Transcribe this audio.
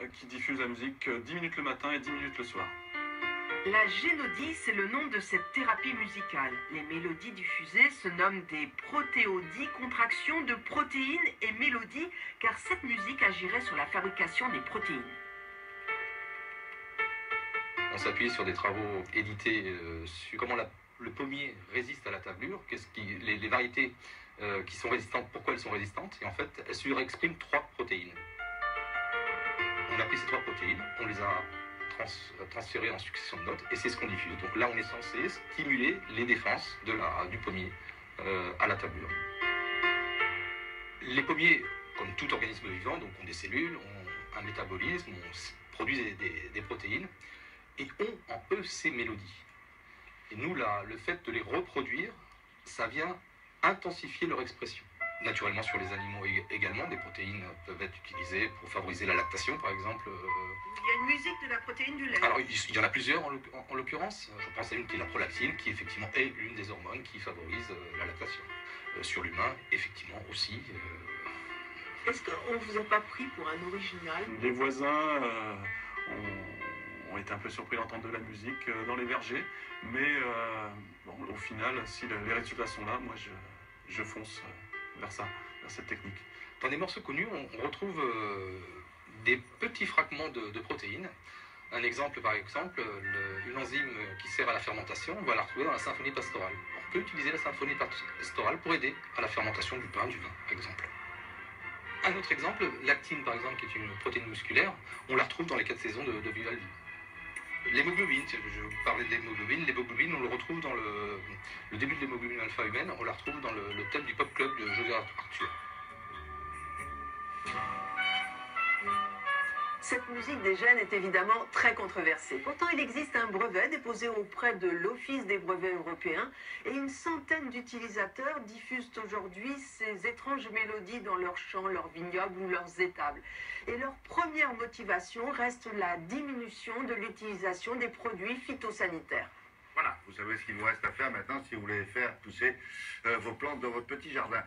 qui diffuse la musique 10 minutes le matin et 10 minutes le soir. La génodie, c'est le nom de cette thérapie musicale. Les mélodies diffusées se nomment des protéodies, contraction de protéines et mélodies, car cette musique agirait sur la fabrication des protéines. On s'appuie sur des travaux édités sur comment le pommier résiste à la tablure, les variétés qui sont résistantes, pourquoi elles sont résistantes, et en fait, elles surexpriment 3 protéines. On a pris ces 3 protéines, on les a transférées en succession de notes, et c'est ce qu'on diffuse. Donc là, on est censé stimuler les défenses du pommier à la tablure. Les pommiers, comme tout organisme vivant, donc ont des cellules, ont un métabolisme, produisent des protéines, et ont en eux ces mélodies. Et nous, là, le fait de les reproduire, ça vient intensifier leur expression. Naturellement, sur les animaux également, des protéines peuvent être utilisées pour favoriser la lactation, par exemple. Il y a une musique de la protéine du lait. Alors, il y en a plusieurs en l'occurrence. Je pense à une qui est la prolactine, qui effectivement est l'une des hormones qui favorise la lactation. Sur l'humain, effectivement aussi. Est-ce qu'on ne vous a pas pris pour un original? Les voisins ont été un peu surpris d'entendre de la musique dans les vergers, mais bon, au final, si les résultats sont là, moi je fonce vers ça, vers cette technique. Dans des morceaux connus, on retrouve des petits fragments de protéines. Un exemple, par exemple, une enzyme qui sert à la fermentation, on va la retrouver dans la symphonie pastorale. On peut utiliser la symphonie pastorale pour aider à la fermentation du pain, du vin, par exemple. Un autre exemple, l'actine, par exemple, qui est une protéine musculaire, on la retrouve dans les 4 saisons de Vivaldi. L'hémoglobine, je vais vous parler de l'hémoglobine. L'hémoglobine, on le retrouve dans le début de l'hémoglobine alpha humaine, on la retrouve dans le thème du pop club de José Arthur. Cette musique des gènes est évidemment très controversée. Pourtant, il existe un brevet déposé auprès de l'Office des brevets européens et une centaine d'utilisateurs diffusent aujourd'hui ces étranges mélodies dans leurs champs, leurs vignobles ou leurs étables. Et leur première motivation reste la diminution de l'utilisation des produits phytosanitaires. Voilà, vous savez ce qu'il vous reste à faire maintenant si vous voulez faire pousser vos plantes dans votre petit jardin.